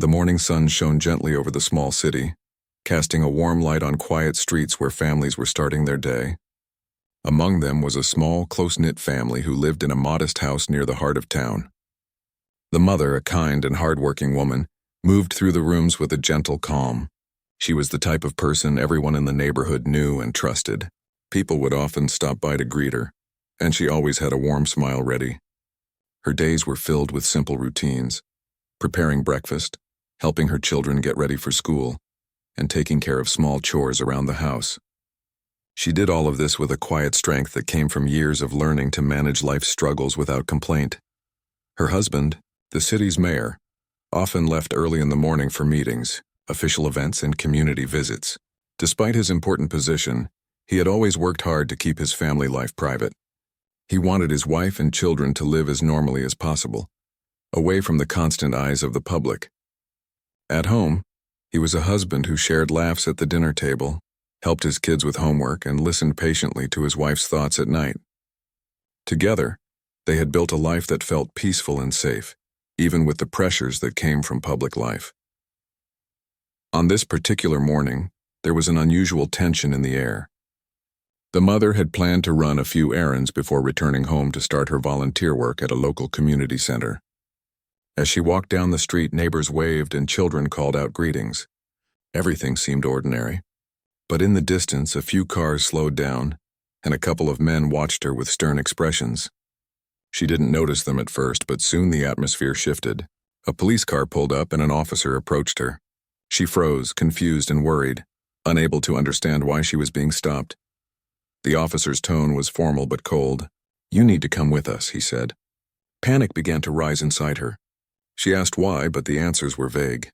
The morning sun shone gently over the small city, casting a warm light on quiet streets where families were starting their day. Among them was a small, close-knit family who lived in a modest house near the heart of town. The mother, a kind and hard-working woman, moved through the rooms with a gentle calm. She was the type of person everyone in the neighborhood knew and trusted. People would often stop by to greet her, and she always had a warm smile ready. Her days were filled with simple routines: preparing breakfast, helping her children get ready for school, and taking care of small chores around the house. She did all of this with a quiet strength that came from years of learning to manage life's struggles without complaint. Her husband, the city's mayor, often left early in the morning for meetings, official events, and community visits. Despite his important position, he had always worked hard to keep his family life private. He wanted his wife and children to live as normally as possible, away from the constant eyes of the public. At home, he was a husband who shared laughs at the dinner table, helped his kids with homework, and listened patiently to his wife's thoughts at night. Together, they had built a life that felt peaceful and safe, even with the pressures that came from public life. On this particular morning, there was an unusual tension in the air. The mother had planned to run a few errands before returning home to start her volunteer work at a local community center. As she walked down the street, neighbors waved and children called out greetings. Everything seemed ordinary. But in the distance, a few cars slowed down, and a couple of men watched her with stern expressions. She didn't notice them at first, but soon the atmosphere shifted. A police car pulled up and an officer approached her. She froze, confused and worried, unable to understand why she was being stopped. The officer's tone was formal but cold. "You need to come with us," he said. Panic began to rise inside her. She asked why, but the answers were vague.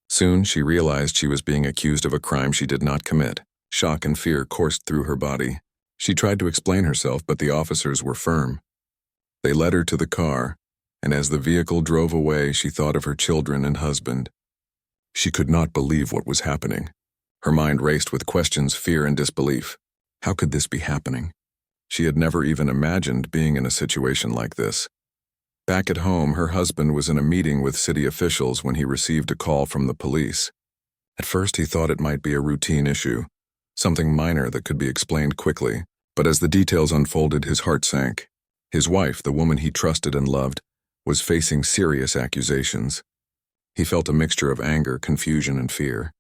Soon, she realized she was being accused of a crime she did not commit. Shock and fear coursed through her body. She tried to explain herself, but the officers were firm. They led her to the car, and as the vehicle drove away, she thought of her children and husband. She could not believe what was happening. Her mind raced with questions, fear, and disbelief. How could this be happening? She had never even imagined being in a situation like this. Back at home, her husband was in a meeting with city officials when he received a call from the police. At first, he thought it might be a routine issue, something minor that could be explained quickly, but as the details unfolded, his heart sank. His wife, the woman he trusted and loved, was facing serious accusations. He felt a mixture of anger, confusion, and fear.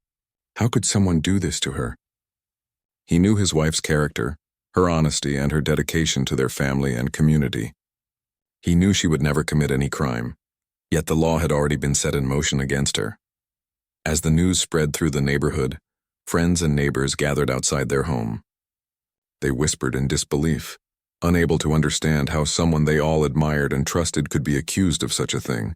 How could someone do this to her? He knew his wife's character, her honesty, and her dedication to their family and community. He knew she would never commit any crime, yet the law had already been set in motion against her. As the news spread through the neighborhood, friends and neighbors gathered outside their home. They whispered in disbelief, unable to understand how someone they all admired and trusted could be accused of such a thing.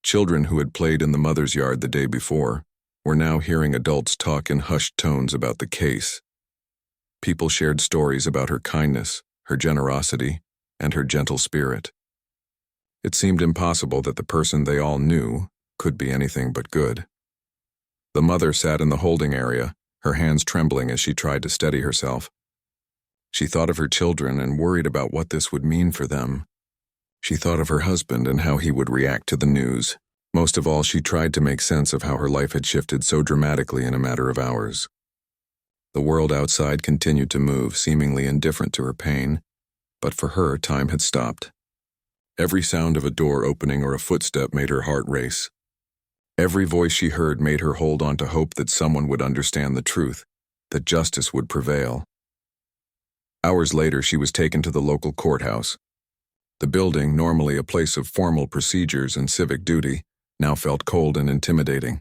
Children who had played in the mother's yard the day before were now hearing adults talk in hushed tones about the case. People shared stories about her kindness, her generosity, and her gentle spirit. It seemed impossible that the person they all knew could be anything but good. The mother sat in the holding area, her hands trembling as she tried to steady herself. She thought of her children and worried about what this would mean for them. She thought of her husband and how he would react to the news. Most of all, she tried to make sense of how her life had shifted so dramatically in a matter of hours. The world outside continued to move, seemingly indifferent to her pain, but for her, time had stopped. Every sound of a door opening or a footstep made her heart race. Every voice she heard made her hold on to hope that someone would understand the truth, that justice would prevail. Hours later, she was taken to the local courthouse. The building, normally a place of formal procedures and civic duty, now felt cold and intimidating.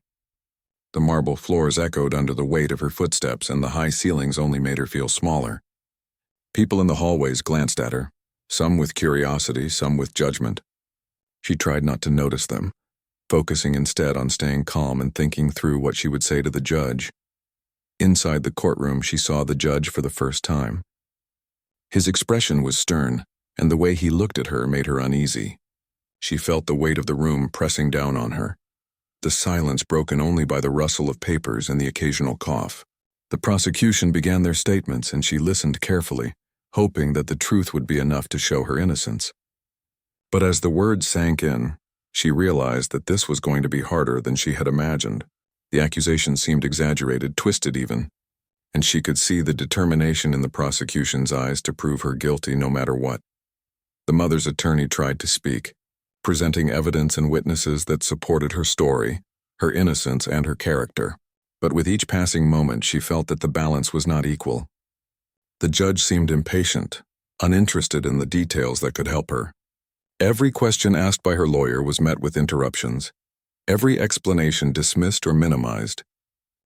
The marble floors echoed under the weight of her footsteps, and the high ceilings only made her feel smaller. People in the hallways glanced at her, some with curiosity, some with judgment. She tried not to notice them, focusing instead on staying calm and thinking through what she would say to the judge. Inside the courtroom, she saw the judge for the first time. His expression was stern, and the way he looked at her made her uneasy. She felt the weight of the room pressing down on her, the silence broken only by the rustle of papers and the occasional cough. The prosecution began their statements, and she listened carefully, hoping that the truth would be enough to show her innocence. But as the words sank in, She realized that this was going to be harder than she had imagined. The accusations seemed exaggerated, twisted even, and she could see the determination in the prosecution's eyes to prove her guilty no matter what. The mother's attorney tried to speak, presenting evidence and witnesses that supported her story, her innocence, and her character. But with each passing moment, she felt that the balance was not equal. The judge seemed impatient, uninterested in the details that could help her. Every question asked by her lawyer was met with interruptions, every explanation dismissed or minimized.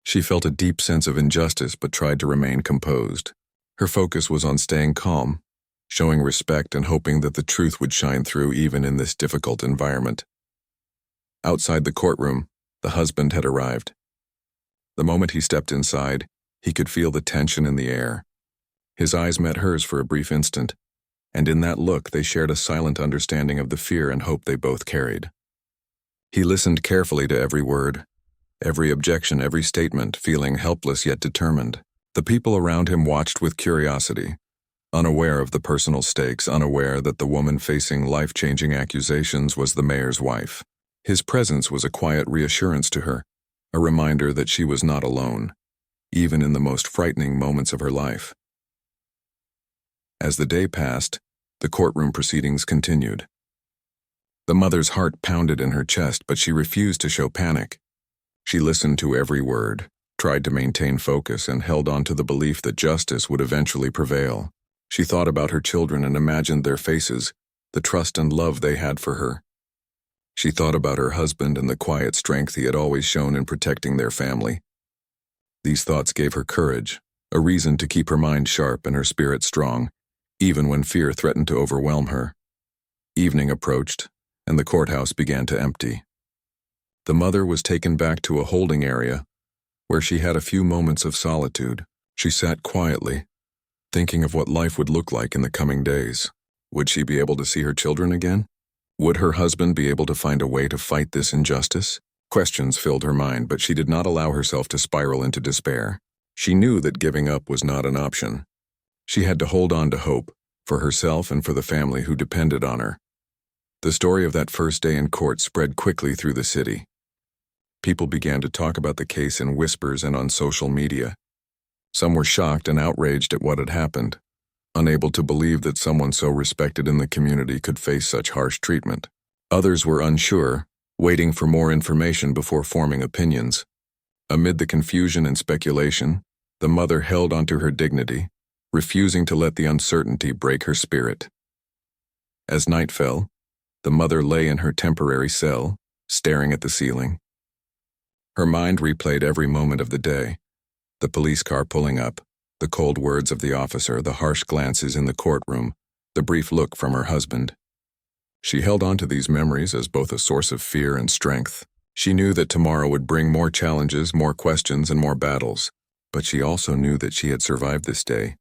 She felt a deep sense of injustice but tried to remain composed. Her focus was on staying calm, showing respect and hoping that the truth would shine through even in this difficult environment. Outside the courtroom, the husband had arrived. The moment he stepped inside, he could feel the tension in the air. His eyes met hers for a brief instant, and in that look they shared a silent understanding of the fear and hope they both carried. He listened carefully to every word, every objection, every statement, feeling helpless yet determined. The people around him watched with curiosity, unaware of the personal stakes, unaware that the woman facing life-changing accusations was the mayor's wife. His presence was a quiet reassurance to her, a reminder that she was not alone, even in the most frightening moments of her life. As the day passed, the courtroom proceedings continued. The mother's heart pounded in her chest, but she refused to show panic. She listened to every word, tried to maintain focus, and held on to the belief that justice would eventually prevail. She thought about her children and imagined their faces, the trust and love they had for her. She thought about her husband and the quiet strength he had always shown in protecting their family. These thoughts gave her courage, a reason to keep her mind sharp and her spirit strong, even when fear threatened to overwhelm her. Evening approached, and the courthouse began to empty. The mother was taken back to a holding area, where she had a few moments of solitude. She sat quietly, thinking of what life would look like in the coming days. Would she be able to see her children again? Would her husband be able to find a way to fight this injustice? Questions filled her mind, but she did not allow herself to spiral into despair. She knew that giving up was not an option. She had to hold on to hope, for herself and for the family who depended on her. The story of that first day in court spread quickly through the city. People began to talk about the case in whispers and on social media. Some were shocked and outraged at what had happened, unable to believe that someone so respected in the community could face such harsh treatment. Others were unsure, waiting for more information before forming opinions. Amid the confusion and speculation, the mother held onto her dignity, refusing to let the uncertainty break her spirit. As night fell, the mother lay in her temporary cell, staring at the ceiling. Her mind replayed every moment of the day, the police car pulling up, the cold words of the officer, the harsh glances in the courtroom, the brief look from her husband. She held on to these memories as both a source of fear and strength. She knew that tomorrow would bring more challenges, more questions, and more battles, but she also knew that she had survived this day.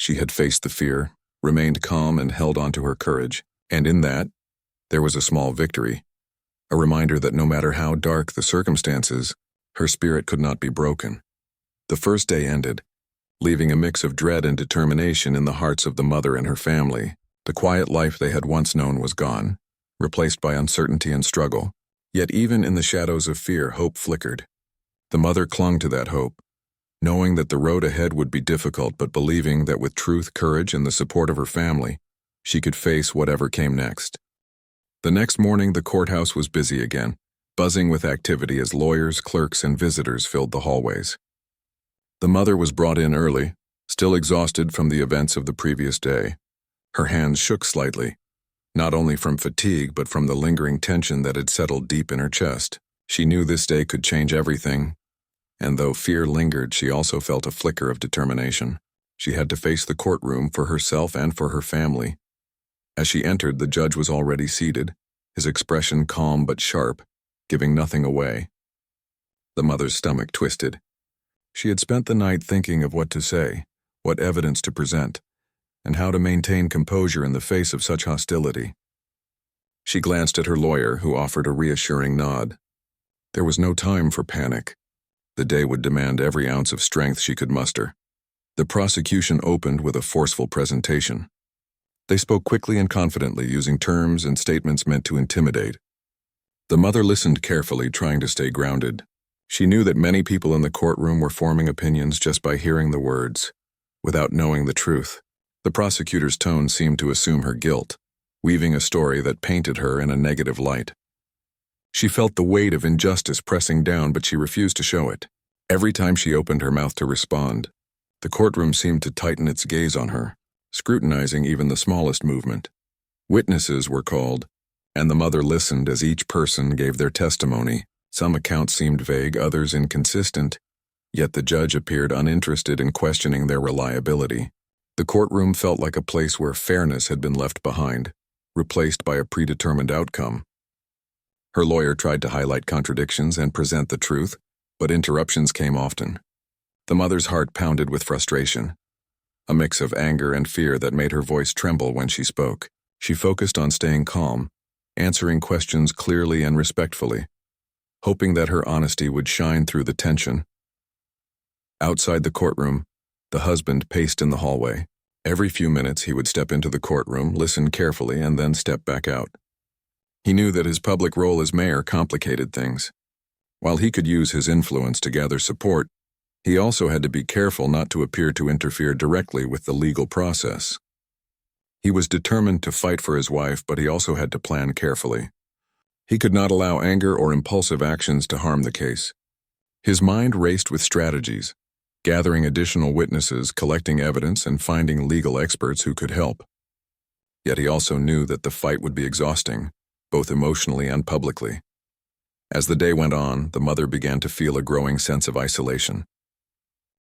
She had faced the fear, remained calm, and held on to her courage, and in that, there was a small victory, a reminder that no matter how dark the circumstances, her spirit could not be broken. The first day ended, leaving a mix of dread and determination in the hearts of the mother and her family. The quiet life they had once known was gone, replaced by uncertainty and struggle. Yet even in the shadows of fear, hope flickered. The mother clung to that hope, knowing that the road ahead would be difficult, but believing that with truth, courage, and the support of her family, she could face whatever came next. The next morning, the courthouse was busy again, buzzing with activity as lawyers, clerks, and visitors filled the hallways. The mother was brought in early, still exhausted from the events of the previous day. Her hands shook slightly, not only from fatigue but from the lingering tension that had settled deep in her chest. She knew this day could change everything, and though fear lingered, she also felt a flicker of determination. She had to face the courtroom for herself and for her family. As she entered, the judge was already seated, his expression calm but sharp, giving nothing away. The mother's stomach twisted. She had spent the night thinking of what to say, what evidence to present, and how to maintain composure in the face of such hostility. She glanced at her lawyer, who offered a reassuring nod. There was no time for panic. The day would demand every ounce of strength she could muster. The prosecution opened with a forceful presentation. They spoke quickly and confidently, using terms and statements meant to intimidate. The mother listened carefully, trying to stay grounded. She knew that many people in the courtroom were forming opinions just by hearing the words, without knowing the truth. The prosecutor's tone seemed to assume her guilt, weaving a story that painted her in a negative light. She felt the weight of injustice pressing down, but she refused to show it. Every time she opened her mouth to respond, the courtroom seemed to tighten its gaze on her, scrutinizing even the smallest movement. Witnesses were called, and the mother listened as each person gave their testimony. Some accounts seemed vague, others inconsistent, yet the judge appeared uninterested in questioning their reliability. The courtroom felt like a place where fairness had been left behind, replaced by a predetermined outcome. Her lawyer tried to highlight contradictions and present the truth, but interruptions came often. The mother's heart pounded with frustration, a mix of anger and fear that made her voice tremble when she spoke. She focused on staying calm, answering questions clearly and respectfully, hoping that her honesty would shine through the tension. Outside the courtroom, the husband paced in the hallway. Every few minutes he would step into the courtroom, listen carefully, and then step back out. He knew that his public role as mayor complicated things. While he could use his influence to gather support, he also had to be careful not to appear to interfere directly with the legal process. He was determined to fight for his wife, but he also had to plan carefully. He could not allow anger or impulsive actions to harm the case. His mind raced with strategies, gathering additional witnesses, collecting evidence, and finding legal experts who could help. Yet he also knew that the fight would be exhausting, both emotionally and publicly. As the day went on, the mother began to feel a growing sense of isolation.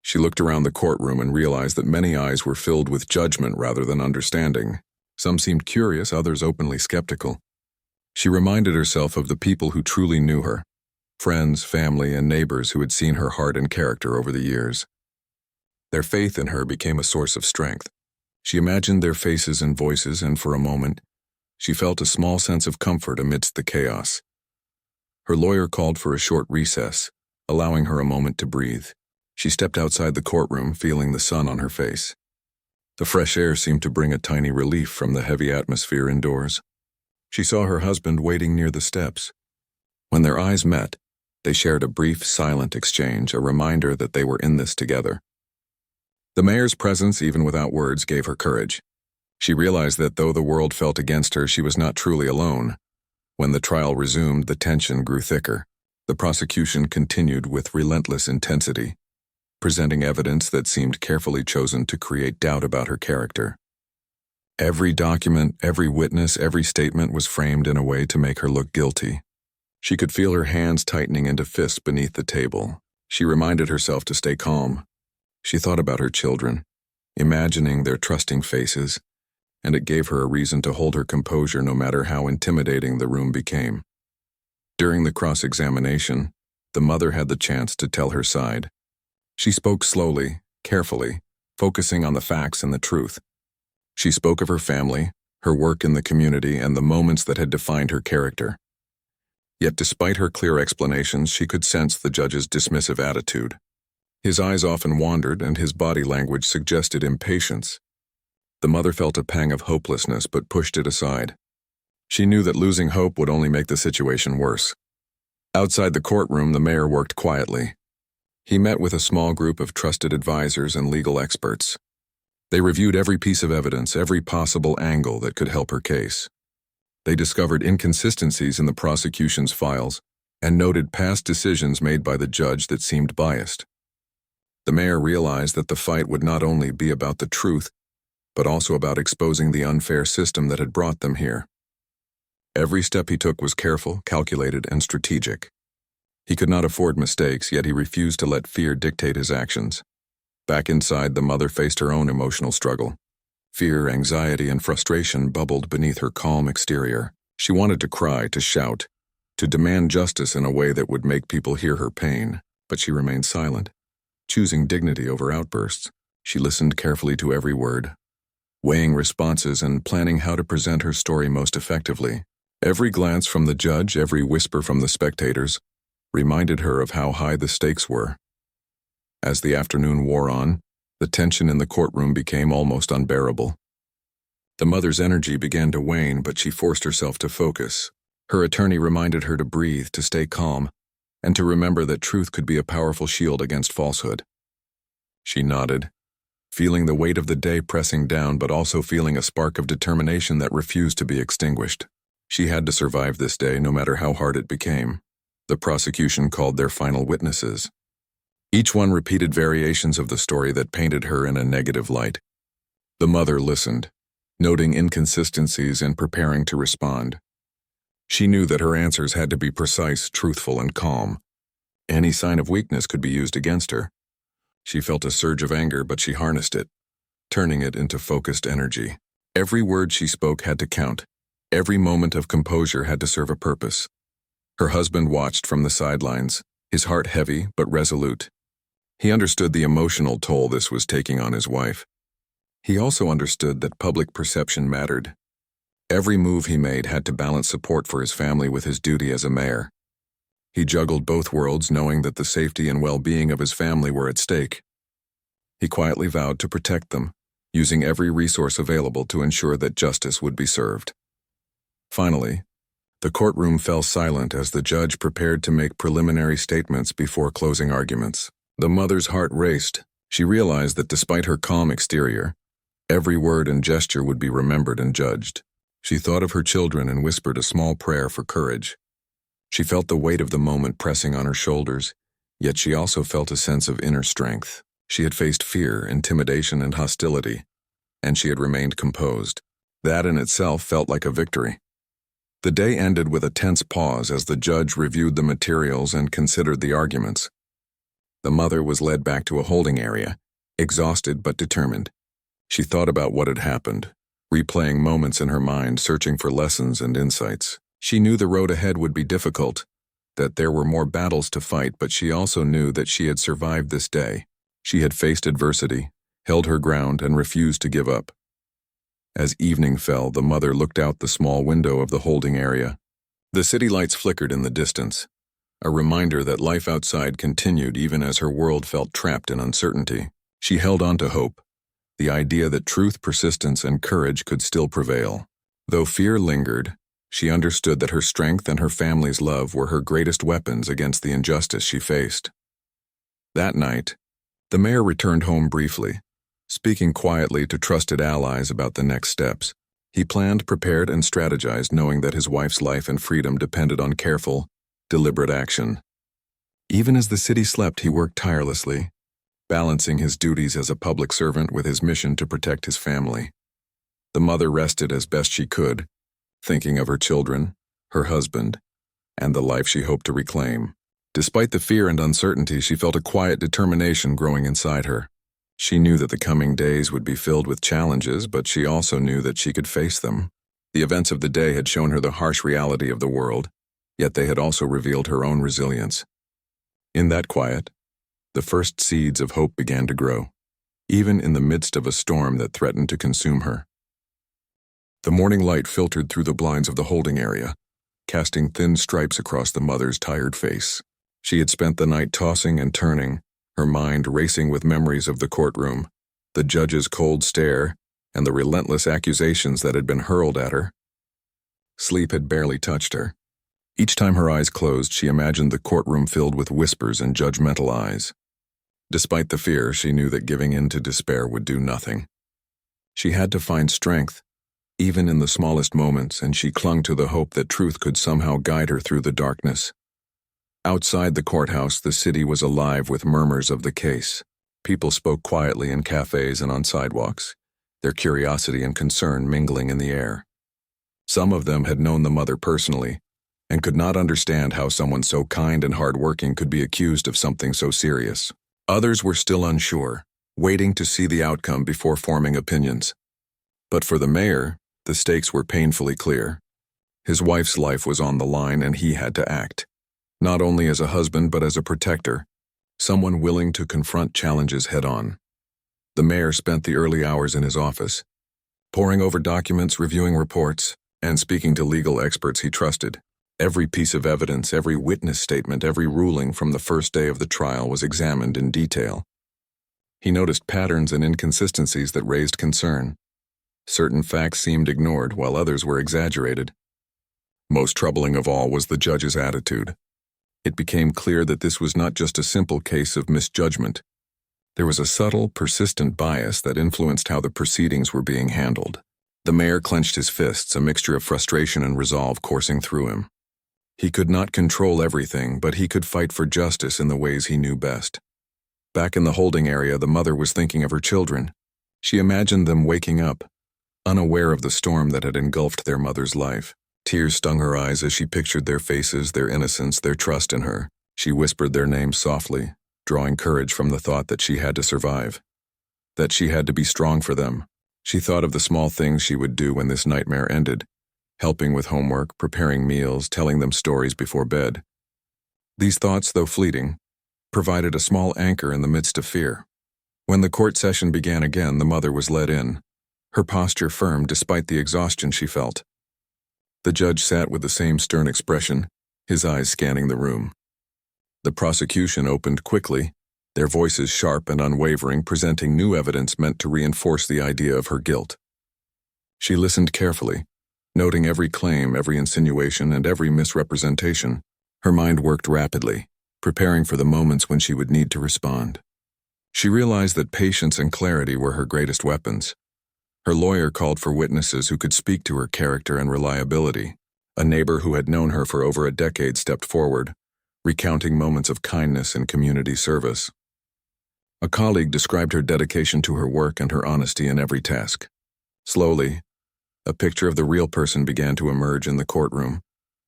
She looked around the courtroom and realized that many eyes were filled with judgment rather than understanding. Some seemed curious, others openly skeptical. She reminded herself of the people who truly knew her, friends, family, and neighbors who had seen her heart and character over the years. Their faith in her became a source of strength. She imagined their faces and voices, and for a moment, she felt a small sense of comfort amidst the chaos. Her lawyer called for a short recess, allowing her a moment to breathe. She stepped outside the courtroom, feeling the sun on her face. The fresh air seemed to bring a tiny relief from the heavy atmosphere indoors. She saw her husband waiting near the steps. When their eyes met, they shared a brief, silent exchange, a reminder that they were in this together. The mayor's presence, even without words, gave her courage. She realized that though the world felt against her, she was not truly alone. When the trial resumed, the tension grew thicker. The prosecution continued with relentless intensity, presenting evidence that seemed carefully chosen to create doubt about her character. Every document, every witness, every statement was framed in a way to make her look guilty. She could feel her hands tightening into fists beneath the table. She reminded herself to stay calm. She thought about her children, imagining their trusting faces, and it gave her a reason to hold her composure no matter how intimidating the room became. During the cross-examination, the mother had the chance to tell her side. She spoke slowly, carefully, focusing on the facts and the truth. She spoke of her family, her work in the community, and the moments that had defined her character. Yet despite her clear explanations, she could sense the judge's dismissive attitude. His eyes often wandered, and his body language suggested impatience. The mother felt a pang of hopelessness but pushed it aside. She knew that losing hope would only make the situation worse. Outside the courtroom, the mayor worked quietly. He met with a small group of trusted advisors and legal experts. They reviewed every piece of evidence, every possible angle that could help her case. They discovered inconsistencies in the prosecution's files and noted past decisions made by the judge that seemed biased. The mayor realized that the fight would not only be about the truth, but also about exposing the unfair system that had brought them here. Every step he took was careful, calculated, and strategic. He could not afford mistakes, yet he refused to let fear dictate his actions. Back inside, the mother faced her own emotional struggle. Fear, anxiety, and frustration bubbled beneath her calm exterior. She wanted to cry, to shout, to demand justice in a way that would make people hear her pain, but she remained silent, choosing dignity over outbursts. She listened carefully to every word, weighing responses and planning how to present her story most effectively. Every glance from the judge, every whisper from the spectators, reminded her of how high the stakes were. As the afternoon wore on, the tension in the courtroom became almost unbearable. The mother's energy began to wane, but she forced herself to focus. Her attorney reminded her to breathe, to stay calm, and to remember that truth could be a powerful shield against falsehood. She nodded, feeling the weight of the day pressing down but also feeling a spark of determination that refused to be extinguished. She had to survive this day no matter how hard it became. The prosecution called their final witnesses. Each one repeated variations of the story that painted her in a negative light. The mother listened, noting inconsistencies and preparing to respond. She knew that her answers had to be precise, truthful, and calm. Any sign of weakness could be used against her. She felt a surge of anger, but she harnessed it, turning it into focused energy. Every word she spoke had to count. Every moment of composure had to serve a purpose. Her husband watched from the sidelines, his heart heavy but resolute. He understood the emotional toll this was taking on his wife. He also understood that public perception mattered. Every move he made had to balance support for his family with his duty as a mayor. He juggled both worlds, knowing that the safety and well-being of his family were at stake. He quietly vowed to protect them, using every resource available to ensure that justice would be served. Finally, the courtroom fell silent as the judge prepared to make preliminary statements before closing arguments. The mother's heart raced. She realized that despite her calm exterior, every word and gesture would be remembered and judged. She thought of her children and whispered a small prayer for courage. She felt the weight of the moment pressing on her shoulders, yet she also felt a sense of inner strength. She had faced fear, intimidation, and hostility, and she had remained composed. That in itself felt like a victory. The day ended with a tense pause as the judge reviewed the materials and considered the arguments. The mother was led back to a holding area, exhausted but determined. She thought about what had happened, replaying moments in her mind, searching for lessons and insights. She knew the road ahead would be difficult, that there were more battles to fight, but she also knew that she had survived this day. She had faced adversity, held her ground, and refused to give up. As evening fell, the mother looked out the small window of the holding area. The city lights flickered in the distance, a reminder that life outside continued even as her world felt trapped in uncertainty. She held on to hope, the idea that truth, persistence, and courage could still prevail. Though fear lingered, she understood that her strength and her family's love were her greatest weapons against the injustice she faced. That night, the mayor returned home briefly, speaking quietly to trusted allies about the next steps. He planned, prepared, and strategized, knowing that his wife's life and freedom depended on careful, deliberate action. Even as the city slept, he worked tirelessly, balancing his duties as a public servant with his mission to protect his family. The mother rested as best she could, thinking of her children, her husband, and the life she hoped to reclaim. Despite the fear and uncertainty, she felt a quiet determination growing inside her. She knew that the coming days would be filled with challenges, but she also knew that she could face them. The events of the day had shown her the harsh reality of the world, yet they had also revealed her own resilience. In that quiet, the first seeds of hope began to grow, even in the midst of a storm that threatened to consume her. The morning light filtered through the blinds of the holding area, casting thin stripes across the mother's tired face. She had spent the night tossing and turning, her mind racing with memories of the courtroom, the judge's cold stare, and the relentless accusations that had been hurled at her. Sleep had barely touched her. Each time her eyes closed, she imagined the courtroom filled with whispers and judgmental eyes. Despite the fear, she knew that giving in to despair would do nothing. She had to find strength, even in the smallest moments, and she clung to the hope that truth could somehow guide her through the darkness. Outside the courthouse, the city was alive with murmurs of the case. People spoke quietly in cafes and on sidewalks, their curiosity and concern mingling in the air. Some of them had known the mother personally, and could not understand how someone so kind and hardworking could be accused of something so serious. Others were still unsure, waiting to see the outcome before forming opinions. But for the mayor, the stakes were painfully clear. His wife's life was on the line, and he had to act, not only as a husband but as a protector, someone willing to confront challenges head-on. The mayor spent the early hours in his office, poring over documents, reviewing reports, and speaking to legal experts he trusted. Every piece of evidence, every witness statement, every ruling from the first day of the trial was examined in detail. He noticed patterns and inconsistencies that raised concern. Certain facts seemed ignored, while others were exaggerated. Most troubling of all was the judge's attitude. It became clear that this was not just a simple case of misjudgment. There was a subtle, persistent bias that influenced how the proceedings were being handled. The mayor clenched his fists, a mixture of frustration and resolve coursing through him. He could not control everything, but he could fight for justice in the ways he knew best. Back in the holding area, the mother was thinking of her children. She imagined them waking up, unaware of the storm that had engulfed their mother's life. Tears stung her eyes as she pictured their faces, their innocence, their trust in her. She whispered their names softly, drawing courage from the thought that she had to survive, that she had to be strong for them. She thought of the small things she would do when this nightmare ended, helping with homework, preparing meals, telling them stories before bed. These thoughts, though fleeting, provided a small anchor in the midst of fear. When the court session began again, the mother was led in, her posture firm despite the exhaustion she felt. The judge sat with the same stern expression, his eyes scanning the room. The prosecution opened quickly, their voices sharp and unwavering, presenting new evidence meant to reinforce the idea of her guilt. She listened carefully, noting every claim, every insinuation, and every misrepresentation. Her mind worked rapidly, preparing for the moments when she would need to respond. She realized that patience and clarity were her greatest weapons. Her lawyer called for witnesses who could speak to her character and reliability. A neighbor who had known her for over a decade stepped forward, recounting moments of kindness and community service. A colleague described her dedication to her work and her honesty in every task. Slowly, a picture of the real person began to emerge in the courtroom,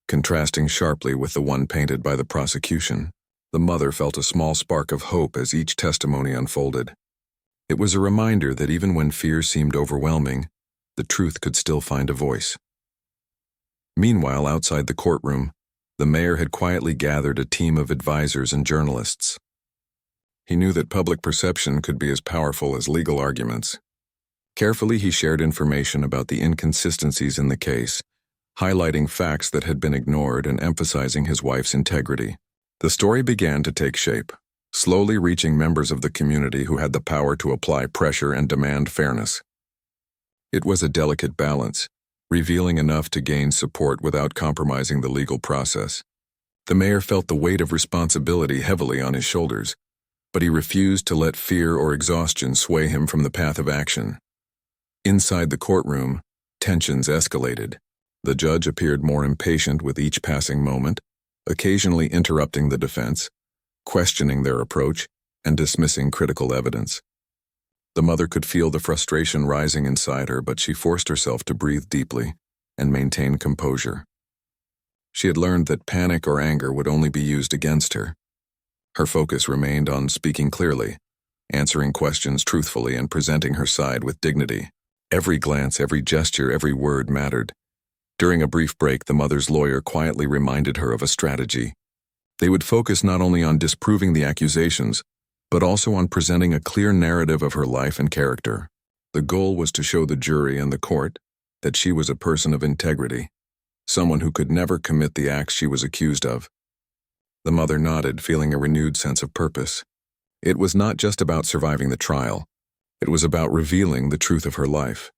contrasting sharply with the one painted by the prosecution. The mother felt a small spark of hope as each testimony unfolded. It was a reminder that even when fear seemed overwhelming, the truth could still find a voice. Meanwhile, outside the courtroom, the mayor had quietly gathered a team of advisors and journalists. He knew that public perception could be as powerful as legal arguments. Carefully, he shared information about the inconsistencies in the case, highlighting facts that had been ignored and emphasizing his wife's integrity. The story began to take shape, slowly reaching members of the community who had the power to apply pressure and demand fairness. It was a delicate balance, revealing enough to gain support without compromising the legal process. The mayor felt the weight of responsibility heavily on his shoulders, but he refused to let fear or exhaustion sway him from the path of action. Inside the courtroom, tensions escalated. The judge appeared more impatient with each passing moment, occasionally interrupting the defense, questioning their approach, and dismissing critical evidence. The mother could feel the frustration rising inside her, but she forced herself to breathe deeply and maintain composure. She had learned that panic or anger would only be used against her. Her focus remained on speaking clearly, answering questions truthfully, and presenting her side with dignity. Every glance, every gesture, every word mattered. During a brief break, the mother's lawyer quietly reminded her of a strategy. They would focus not only on disproving the accusations, but also on presenting a clear narrative of her life and character. The goal was to show the jury and the court that she was a person of integrity, someone who could never commit the acts she was accused of. The mother nodded, feeling a renewed sense of purpose. It was not just about surviving the trial. It was about revealing the truth of her life,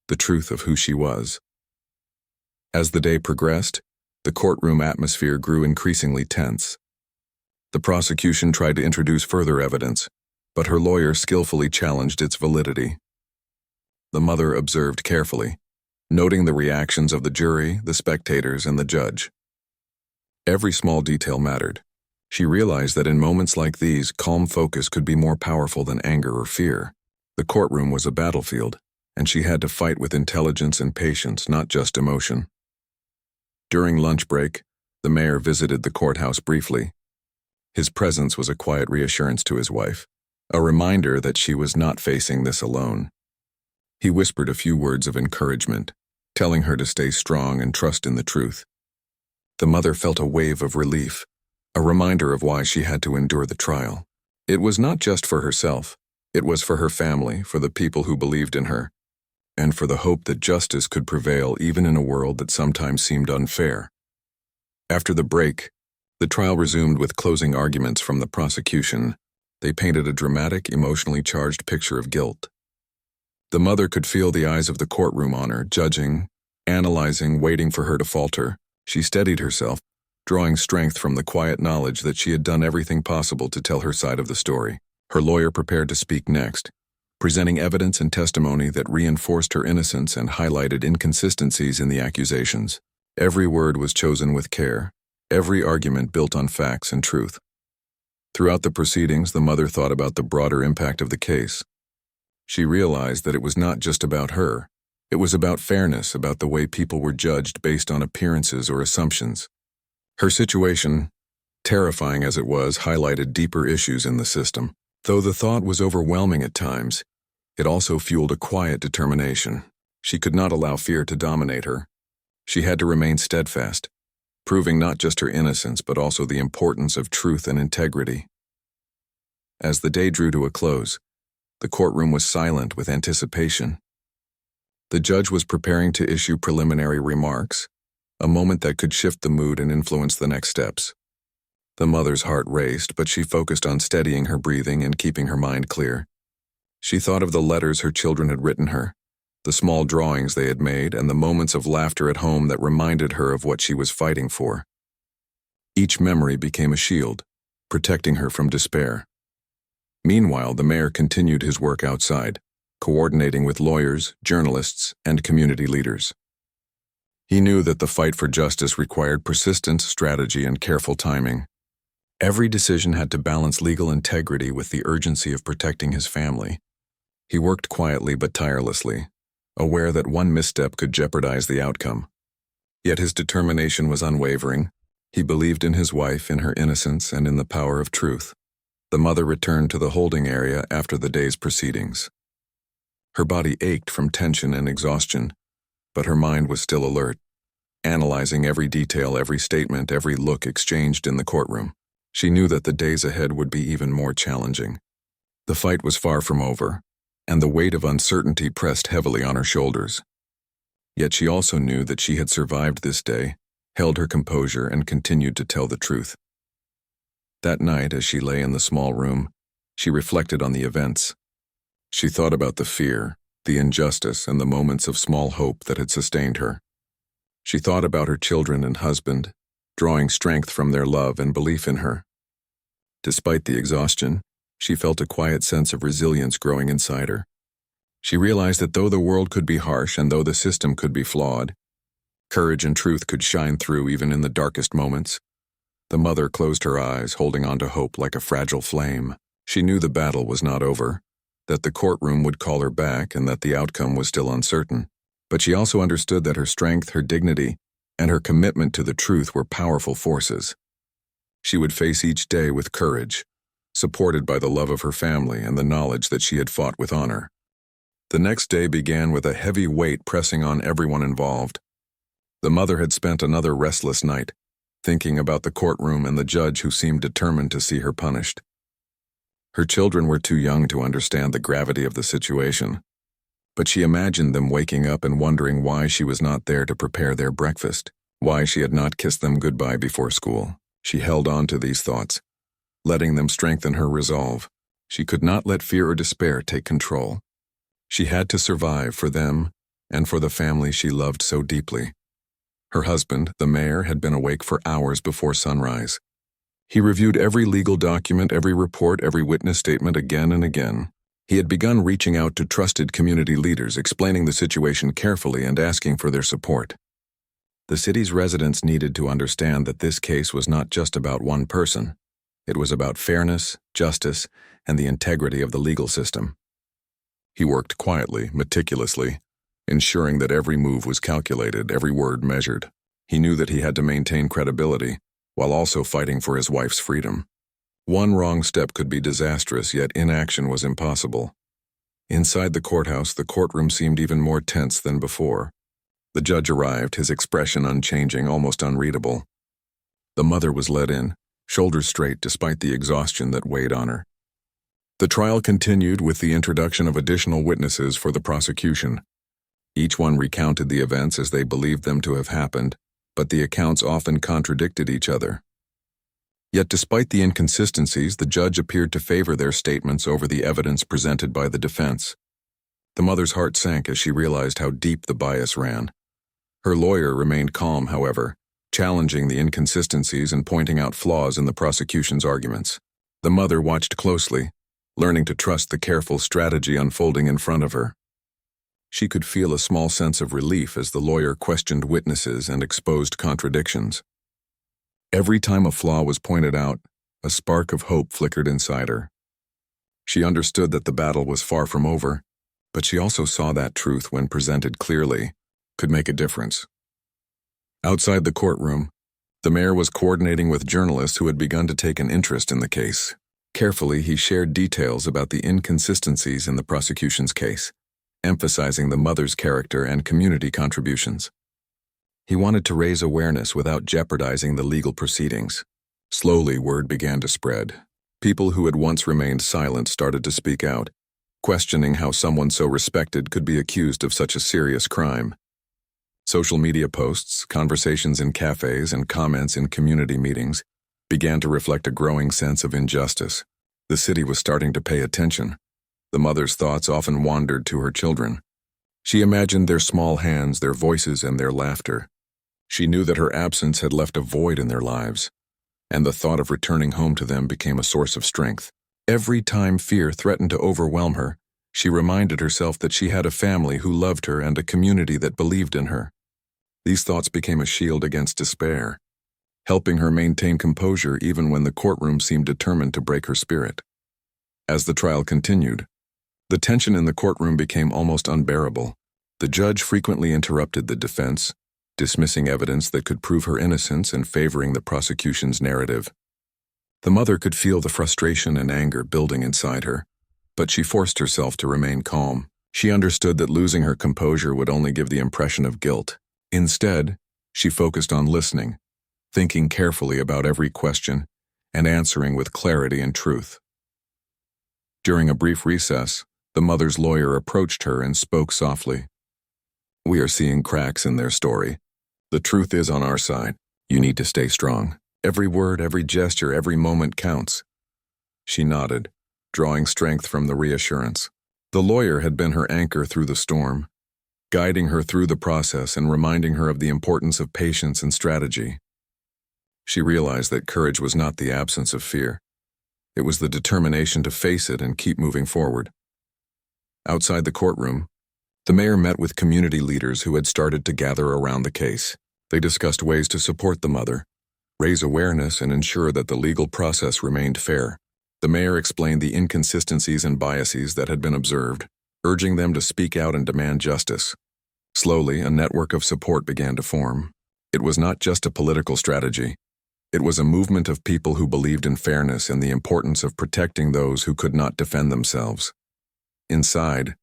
the truth of who she was. As the day progressed, the courtroom atmosphere grew increasingly tense. The prosecution tried to introduce further evidence, but her lawyer skillfully challenged its validity. The mother observed carefully, noting the reactions of the jury, the spectators, and the judge. Every small detail mattered. She realized that in moments like these, calm focus could be more powerful than anger or fear. The courtroom was a battlefield, and she had to fight with intelligence and patience, not just emotion. During lunch break, the mayor visited the courthouse briefly. His presence was a quiet reassurance to his wife, a reminder that she was not facing this alone. He whispered a few words of encouragement, telling her to stay strong and trust in the truth. The mother felt a wave of relief, a reminder of why she had to endure the trial. It was not just for herself. It was for her family, for the people who believed in her, and for the hope that justice could prevail even in a world that sometimes seemed unfair. After the break, the trial resumed with closing arguments from the prosecution. They painted a dramatic, emotionally charged picture of guilt. The mother could feel the eyes of the courtroom on her, judging, analyzing, waiting for her to falter. She steadied herself, drawing strength from the quiet knowledge that she had done everything possible to tell her side of the story. Her lawyer prepared to speak next, presenting evidence and testimony that reinforced her innocence and highlighted inconsistencies in the accusations. Every word was chosen with care, every argument built on facts and truth. Throughout the proceedings, the mother thought about the broader impact of the case. She realized that it was not just about her. It was about fairness, about the way people were judged based on appearances or assumptions. Her situation, terrifying as it was, highlighted deeper issues in the system. Though the thought was overwhelming at times, it also fueled a quiet determination. She could not allow fear to dominate her. She had to remain steadfast, proving not just her innocence but also the importance of truth and integrity. As the day drew to a close, the courtroom was silent with anticipation. The judge was preparing to issue preliminary remarks, a moment that could shift the mood and influence the next steps. The mother's heart raced, but she focused on steadying her breathing and keeping her mind clear. She thought of the letters her children had written her, the small drawings they had made, and the moments of laughter at home that reminded her of what she was fighting for. Each memory became a shield, protecting her from despair. Meanwhile, the mayor continued his work outside, coordinating with lawyers, journalists, and community leaders. He knew that the fight for justice required persistence, strategy, and careful timing. Every decision had to balance legal integrity with the urgency of protecting his family. He worked quietly but tirelessly, aware that one misstep could jeopardize the outcome. Yet his determination was unwavering. He believed in his wife, in her innocence, and in the power of truth. The mother returned to the holding area after the day's proceedings. Her body ached from tension and exhaustion, but her mind was still alert, analyzing every detail, every statement, every look exchanged in the courtroom. She knew that the days ahead would be even more challenging. The fight was far from over, and the weight of uncertainty pressed heavily on her shoulders. Yet she also knew that she had survived this day, held her composure, and continued to tell the truth. That night, as she lay in the small room, she reflected on the events. She thought about the fear, the injustice, and the moments of small hope that had sustained her. She thought about her children and husband, drawing strength from their love and belief in her. Despite the exhaustion, she felt a quiet sense of resilience growing inside her. She realized that though the world could be harsh and though the system could be flawed, courage and truth could shine through even in the darkest moments. The mother closed her eyes, holding on to hope like a fragile flame. She knew the battle was not over, that the courtroom would call her back, and that the outcome was still uncertain. But she also understood that her strength, her dignity, and her commitment to the truth were powerful forces. She would face each day with courage, supported by the love of her family and the knowledge that she had fought with honor. The next day began with a heavy weight pressing on everyone involved. The mother had spent another restless night, thinking about the courtroom and the judge who seemed determined to see her punished. Her children were too young to understand the gravity of the situation, but she imagined them waking up and wondering why she was not there to prepare their breakfast, why she had not kissed them goodbye before school. She held on to these thoughts, letting them strengthen her resolve. She could not let fear or despair take control. She had to survive for them and for the family she loved so deeply. Her husband, the mayor, had been awake for hours before sunrise. He reviewed every legal document, every report, every witness statement again and again. He had begun reaching out to trusted community leaders, explaining the situation carefully and asking for their support. The city's residents needed to understand that this case was not just about one person. It was about fairness, justice, and the integrity of the legal system. He worked quietly, meticulously, ensuring that every move was calculated, every word measured. He knew that he had to maintain credibility, while also fighting for his wife's freedom. One wrong step could be disastrous, yet inaction was impossible. Inside the courthouse, the courtroom seemed even more tense than before. The judge arrived, his expression unchanging, almost unreadable. The mother was led in, shoulders straight despite the exhaustion that weighed on her. The trial continued with the introduction of additional witnesses for the prosecution. Each one recounted the events as they believed them to have happened, but the accounts often contradicted each other. Yet despite the inconsistencies, the judge appeared to favor their statements over the evidence presented by the defense. The mother's heart sank as she realized how deep the bias ran. Her lawyer remained calm, however, challenging the inconsistencies and pointing out flaws in the prosecution's arguments. The mother watched closely, learning to trust the careful strategy unfolding in front of her. She could feel a small sense of relief as the lawyer questioned witnesses and exposed contradictions. Every time a flaw was pointed out, a spark of hope flickered inside her. She understood that the battle was far from over, but she also saw that truth, when presented clearly, could make a difference. Outside the courtroom, the mayor was coordinating with journalists who had begun to take an interest in the case. Carefully, he shared details about the inconsistencies in the prosecution's case, emphasizing the mother's character and community contributions. He wanted to raise awareness without jeopardizing the legal proceedings. Slowly, word began to spread. People who had once remained silent started to speak out, questioning how someone so respected could be accused of such a serious crime. Social media posts, conversations in cafes, and comments in community meetings began to reflect a growing sense of injustice. The city was starting to pay attention. The mother's thoughts often wandered to her children. She imagined their small hands, their voices, and their laughter. She knew that her absence had left a void in their lives, and the thought of returning home to them became a source of strength. Every time fear threatened to overwhelm her, she reminded herself that she had a family who loved her and a community that believed in her. These thoughts became a shield against despair, helping her maintain composure even when the courtroom seemed determined to break her spirit. As the trial continued, the tension in the courtroom became almost unbearable. The judge frequently interrupted the defense, dismissing evidence that could prove her innocence and favoring the prosecution's narrative. The mother could feel the frustration and anger building inside her, but she forced herself to remain calm. She understood that losing her composure would only give the impression of guilt. Instead, she focused on listening, thinking carefully about every question, and answering with clarity and truth. During a brief recess, the mother's lawyer approached her and spoke softly. "We are seeing cracks in their story. The truth is on our side. You need to stay strong. Every word, every gesture, every moment counts." She nodded, drawing strength from the reassurance. The lawyer had been her anchor through the storm, guiding her through the process and reminding her of the importance of patience and strategy. She realized that courage was not the absence of fear. It was the determination to face it and keep moving forward. Outside the courtroom, the mayor met with community leaders who had started to gather around the case. They discussed ways to support the mother, raise awareness, and ensure that the legal process remained fair. The mayor explained the inconsistencies and biases that had been observed, urging them to speak out and demand justice. Slowly, a network of support began to form. It was not just a political strategy. It was a movement of people who believed in fairness and the importance of protecting those who could not defend themselves. Inside,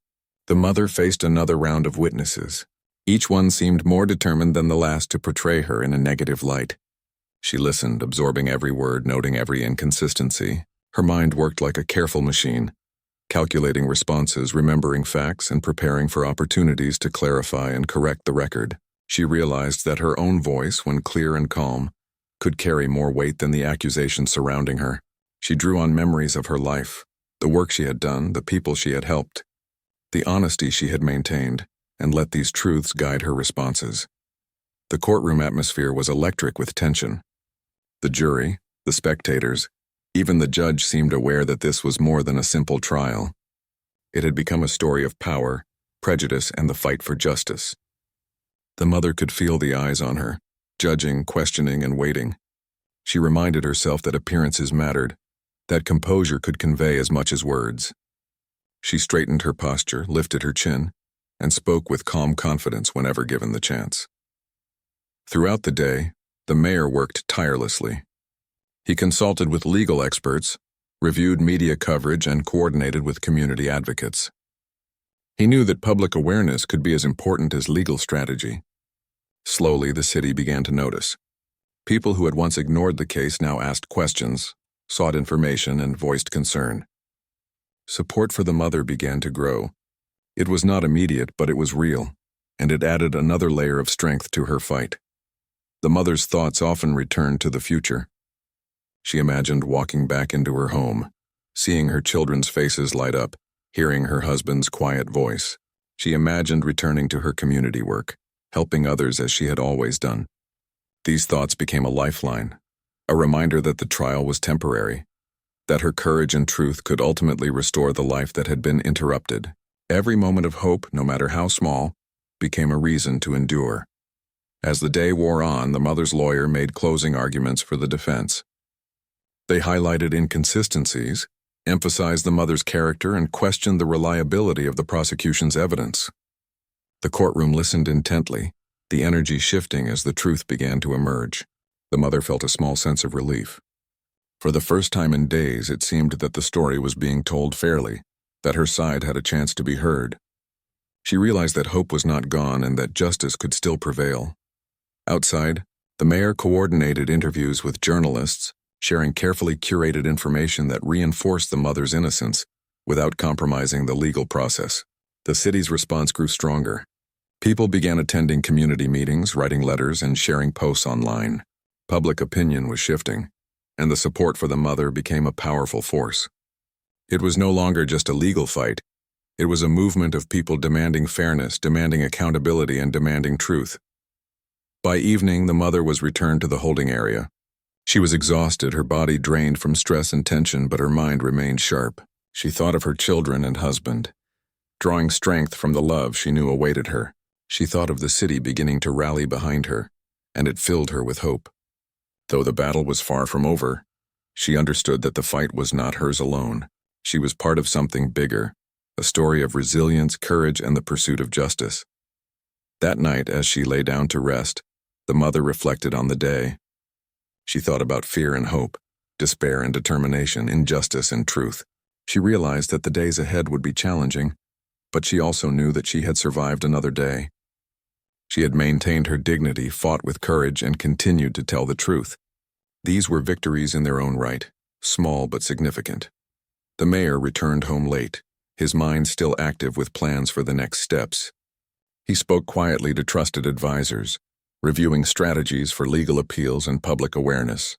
the mother faced another round of witnesses. Each one seemed more determined than the last to portray her in a negative light. She listened, absorbing every word, noting every inconsistency. Her mind worked like a careful machine, calculating responses, remembering facts, and preparing for opportunities to clarify and correct the record. She realized that her own voice, when clear and calm, could carry more weight than the accusations surrounding her. She drew on memories of her life, the work she had done, the people she had helped, the honesty she had maintained, and let these truths guide her responses. The courtroom atmosphere was electric with tension. The jury, the spectators, even the judge seemed aware that this was more than a simple trial. It had become a story of power, prejudice, and the fight for justice. The mother could feel the eyes on her, judging, questioning, and waiting. She reminded herself that appearances mattered, that composure could convey as much as words. She straightened her posture, lifted her chin, and spoke with calm confidence whenever given the chance. Throughout the day, the mayor worked tirelessly. He consulted with legal experts, reviewed media coverage, and coordinated with community advocates. He knew that public awareness could be as important as legal strategy. Slowly, the city began to notice. People who had once ignored the case now asked questions, sought information, and voiced concern. Support for the mother began to grow. It was not immediate, but it was real, and it added another layer of strength to her fight. The mother's thoughts often returned to the future. She imagined walking back into her home, seeing her children's faces light up, hearing her husband's quiet voice. She imagined returning to her community work, helping others as she had always done. These thoughts became a lifeline, a reminder that the trial was temporary, that her courage and truth could ultimately restore the life that had been interrupted. Every moment of hope, no matter how small, became a reason to endure. As the day wore on, the mother's lawyer made closing arguments for the defense. They highlighted inconsistencies, emphasized the mother's character, and questioned the reliability of the prosecution's evidence. The courtroom listened intently, the energy shifting as the truth began to emerge. The mother felt a small sense of relief. For the first time in days, it seemed that the story was being told fairly, that her side had a chance to be heard. She realized that hope was not gone and that justice could still prevail. Outside, the mayor coordinated interviews with journalists, sharing carefully curated information that reinforced the mother's innocence without compromising the legal process. The city's response grew stronger. People began attending community meetings, writing letters, and sharing posts online. Public opinion was shifting, and the support for the mother became a powerful force. It was no longer just a legal fight. It was a movement of people demanding fairness, demanding accountability, and demanding truth. By evening, the mother was returned to the holding area. She was exhausted, her body drained from stress and tension, but her mind remained sharp. She thought of her children and husband, drawing strength from the love she knew awaited her. She thought of the city beginning to rally behind her, and it filled her with hope. Though the battle was far from over, she understood that the fight was not hers alone. She was part of something bigger, a story of resilience, courage, and the pursuit of justice. That night, as she lay down to rest, the mother reflected on the day. She thought about fear and hope, despair and determination, injustice and truth. She realized that the days ahead would be challenging, but she also knew that she had survived another day. She had maintained her dignity, fought with courage, and continued to tell the truth. These were victories in their own right, small but significant. The mayor returned home late, his mind still active with plans for the next steps. He spoke quietly to trusted advisors, reviewing strategies for legal appeals and public awareness.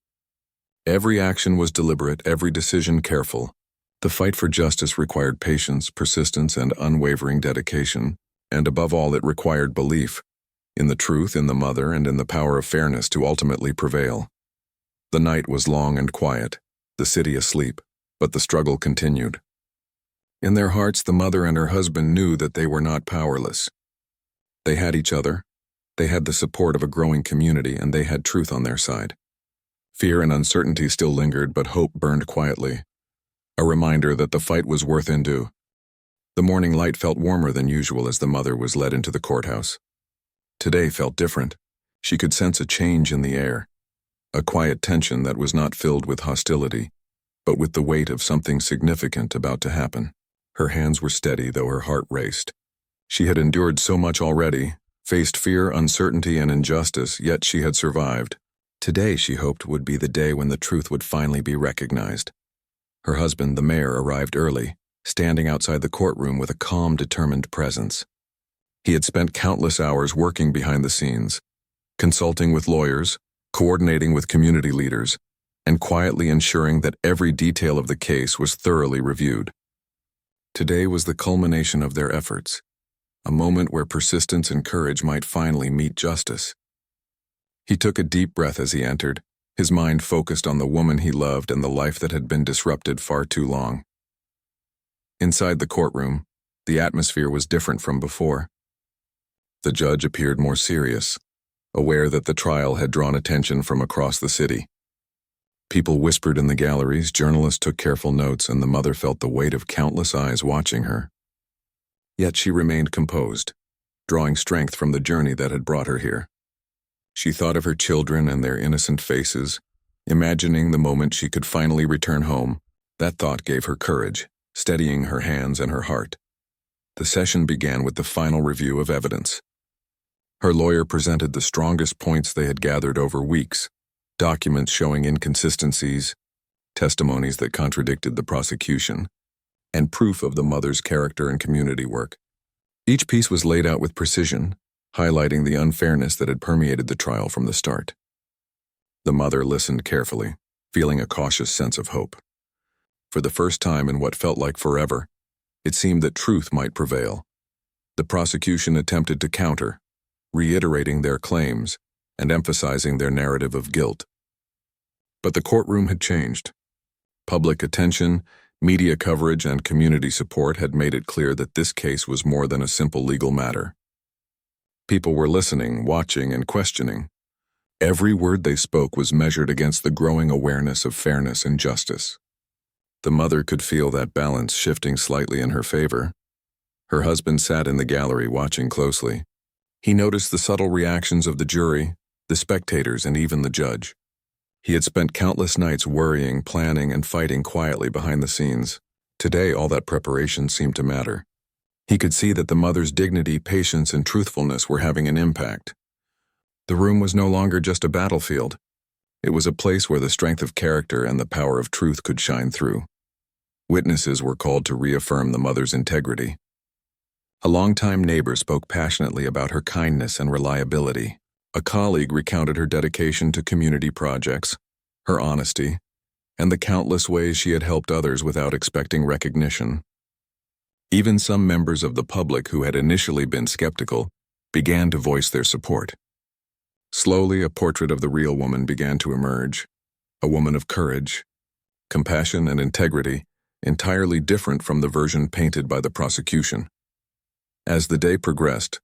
Every action was deliberate, every decision careful. The fight for justice required patience, persistence, and unwavering dedication, and above all, it required belief in the truth, in the mother, and in the power of fairness to ultimately prevail. The night was long and quiet, the city asleep, but the struggle continued. In their hearts, the mother and her husband knew that they were not powerless. They had each other, they had the support of a growing community, and they had truth on their side. Fear and uncertainty still lingered, but hope burned quietly, a reminder that the fight was worth ado. The morning light felt warmer than usual as the mother was led into the courthouse. Today felt different. She could sense a change in the air, a quiet tension that was not filled with hostility, but with the weight of something significant about to happen. Her hands were steady, though her heart raced. She had endured so much already, faced fear, uncertainty, and injustice, yet she had survived. Today, she hoped, would be the day when the truth would finally be recognized. Her husband, the mayor, arrived early, standing outside the courtroom with a calm, determined presence. He had spent countless hours working behind the scenes, consulting with lawyers, coordinating with community leaders, and quietly ensuring that every detail of the case was thoroughly reviewed. Today was the culmination of their efforts, a moment where persistence and courage might finally meet justice. He took a deep breath as he entered, his mind focused on the woman he loved and the life that had been disrupted far too long. Inside the courtroom, the atmosphere was different from before. The judge appeared more serious, aware that the trial had drawn attention from across the city. People whispered in the galleries, journalists took careful notes, and the mother felt the weight of countless eyes watching her. Yet she remained composed, drawing strength from the journey that had brought her here. She thought of her children and their innocent faces, imagining the moment she could finally return home. That thought gave her courage, steadying her hands and her heart. The session began with the final review of evidence. Her lawyer presented the strongest points they had gathered over weeks, documents showing inconsistencies, testimonies that contradicted the prosecution, and proof of the mother's character and community work. Each piece was laid out with precision, highlighting the unfairness that had permeated the trial from the start. The mother listened carefully, feeling a cautious sense of hope. For the first time in what felt like forever, it seemed that truth might prevail. The prosecution attempted to counter, reiterating their claims, and emphasizing their narrative of guilt. But the courtroom had changed. Public attention, media coverage, and community support had made it clear that this case was more than a simple legal matter. People were listening, watching, and questioning. Every word they spoke was measured against the growing awareness of fairness and justice. The mother could feel that balance shifting slightly in her favor. Her husband sat in the gallery watching closely. He noticed the subtle reactions of the jury, the spectators, and even the judge. He had spent countless nights worrying, planning, and fighting quietly behind the scenes. Today, all that preparation seemed to matter. He could see that the mother's dignity, patience, and truthfulness were having an impact. The room was no longer just a battlefield. It was a place where the strength of character and the power of truth could shine through. Witnesses were called to reaffirm the mother's integrity. A longtime neighbor spoke passionately about her kindness and reliability. A colleague recounted her dedication to community projects, her honesty, and the countless ways she had helped others without expecting recognition. Even some members of the public who had initially been skeptical began to voice their support. Slowly, a portrait of the real woman began to emerge, a woman of courage, compassion, and integrity, entirely different from the version painted by the prosecution. As the day progressed,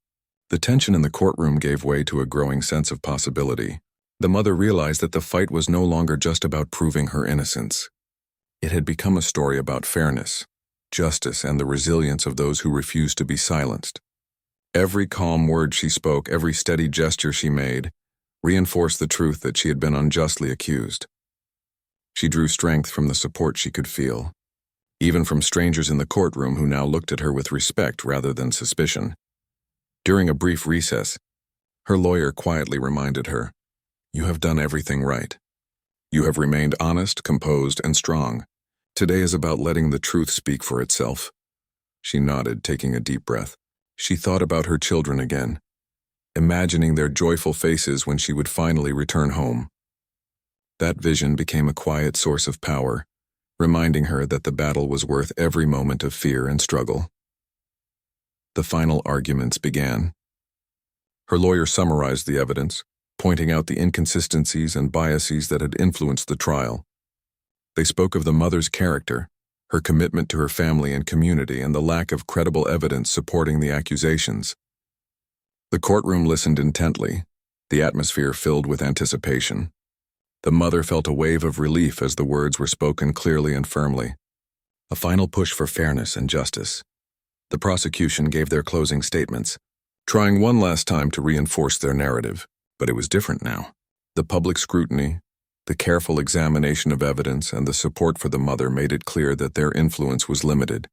the tension in the courtroom gave way to a growing sense of possibility. The mother realized that the fight was no longer just about proving her innocence. It had become a story about fairness, justice, and the resilience of those who refused to be silenced. Every calm word she spoke, every steady gesture she made, reinforced the truth that she had been unjustly accused. She drew strength from the support she could feel, even from strangers in the courtroom who now looked at her with respect rather than suspicion. During a brief recess, her lawyer quietly reminded her, "You have done everything right. You have remained honest, composed, and strong. Today is about letting the truth speak for itself." She nodded, taking a deep breath. She thought about her children again, imagining their joyful faces when she would finally return home. That vision became a quiet source of power, reminding her that the battle was worth every moment of fear and struggle. The final arguments began. Her lawyer summarized the evidence, pointing out the inconsistencies and biases that had influenced the trial. They spoke of the mother's character, her commitment to her family and community, and the lack of credible evidence supporting the accusations. The courtroom listened intently, the atmosphere filled with anticipation. The mother felt a wave of relief as the words were spoken clearly and firmly. A final push for fairness and justice. The prosecution gave their closing statements, trying one last time to reinforce their narrative, but it was different now. The public scrutiny, the careful examination of evidence, and the support for the mother made it clear that their influence was limited.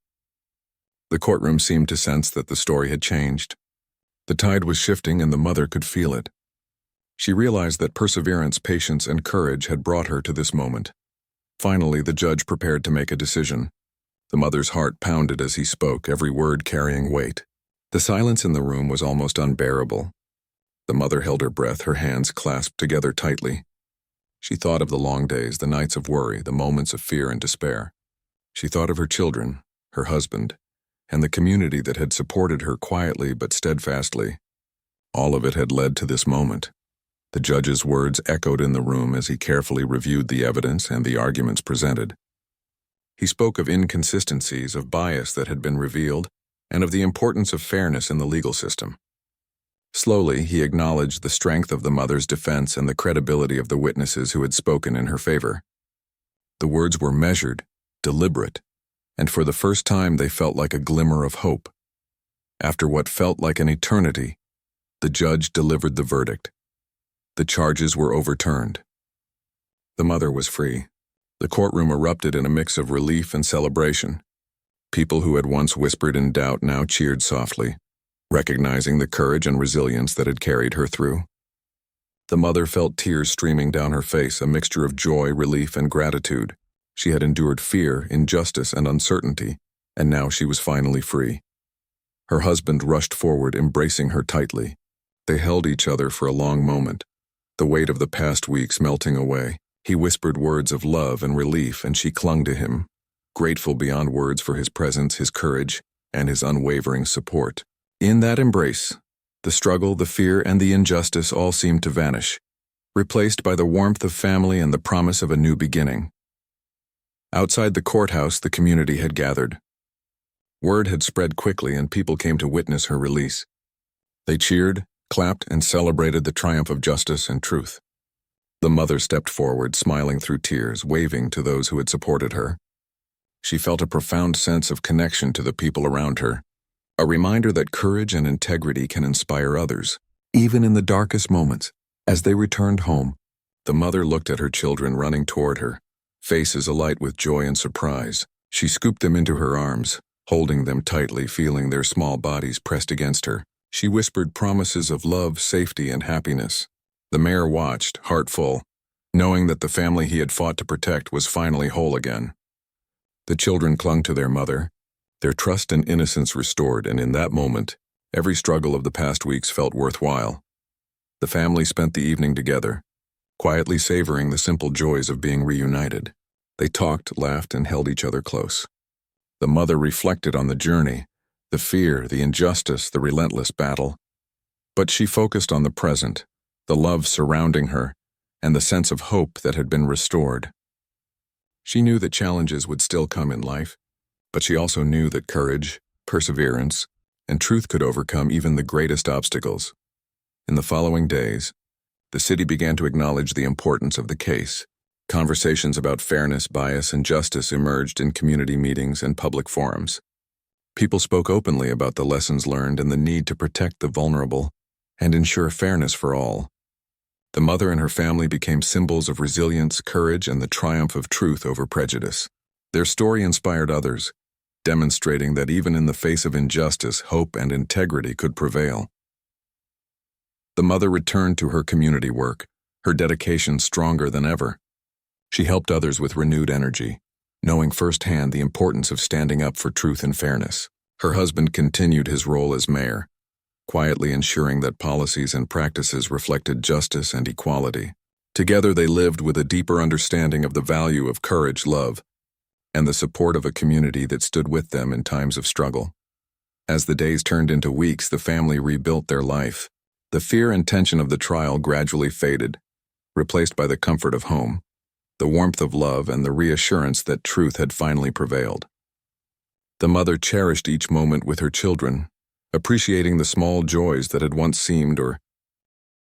The courtroom seemed to sense that the story had changed. The tide was shifting and the mother could feel it. She realized that perseverance, patience, and courage had brought her to this moment. Finally, the judge prepared to make a decision. The mother's heart pounded as he spoke, every word carrying weight. The silence in the room was almost unbearable. The mother held her breath, her hands clasped together tightly. She thought of the long days, the nights of worry, the moments of fear and despair. She thought of her children, her husband, and the community that had supported her quietly but steadfastly. All of it had led to this moment. The judge's words echoed in the room as he carefully reviewed the evidence and the arguments presented. He spoke of inconsistencies, of bias that had been revealed, and of the importance of fairness in the legal system. Slowly, he acknowledged the strength of the mother's defense and the credibility of the witnesses who had spoken in her favor. The words were measured, deliberate, and for the first time they felt like a glimmer of hope. After what felt like an eternity, the judge delivered the verdict. The charges were overturned. The mother was free. The courtroom erupted in a mix of relief and celebration. People who had once whispered in doubt now cheered softly, recognizing the courage and resilience that had carried her through. The mother felt tears streaming down her face, a mixture of joy, relief, and gratitude. She had endured fear, injustice, and uncertainty, and now she was finally free. Her husband rushed forward, embracing her tightly. They held each other for a long moment, the weight of the past weeks melting away. He whispered words of love and relief, and she clung to him, grateful beyond words for his presence, his courage, and his unwavering support. In that embrace, The struggle, the fear, and the injustice all seemed to vanish, replaced by the warmth of family and the promise of a new beginning. Outside the courthouse, the community had gathered. Word had spread quickly, and people came to witness her release. They cheered, clapped, and celebrated the triumph of justice and truth. The mother stepped forward, smiling through tears, waving to those who had supported her. She felt a profound sense of connection to the people around her, a reminder that courage and integrity can inspire others, even in the darkest moments. As they returned home, the mother looked at her children running toward her, faces alight with joy and surprise. She scooped them into her arms, holding them tightly, feeling their small bodies pressed against her. She whispered promises of love, safety, and happiness. The mayor watched, heart full, knowing that the family he had fought to protect was finally whole again. The children clung to their mother, their trust and innocence restored, and in that moment, every struggle of the past weeks felt worthwhile. The family spent the evening together, quietly savoring the simple joys of being reunited. They talked, laughed, and held each other close. The mother reflected on the journey, the fear, the injustice, the relentless battle. But she focused on the present, the love surrounding her, and the sense of hope that had been restored. She knew that challenges would still come in life, but she also knew that courage, perseverance, and truth could overcome even the greatest obstacles. In the following days, the city began to acknowledge the importance of the case. Conversations about fairness, bias, and justice emerged in community meetings and public forums. People spoke openly about the lessons learned and the need to protect the vulnerable and ensure fairness for all. The mother and her family became symbols of resilience, courage, and the triumph of truth over prejudice. Their story inspired others, demonstrating that even in the face of injustice, hope and integrity could prevail. The mother returned to her community work, her dedication stronger than ever. She helped others with renewed energy, knowing firsthand the importance of standing up for truth and fairness. Her husband continued his role as mayor, quietly ensuring that policies and practices reflected justice and equality. Together they lived with a deeper understanding of the value of courage, love, and the support of a community that stood with them in times of struggle. As the days turned into weeks, the family rebuilt their life. The fear and tension of the trial gradually faded, replaced by the comfort of home, the warmth of love, and the reassurance that truth had finally prevailed. The mother cherished each moment with her children, appreciating the small joys that had once seemed or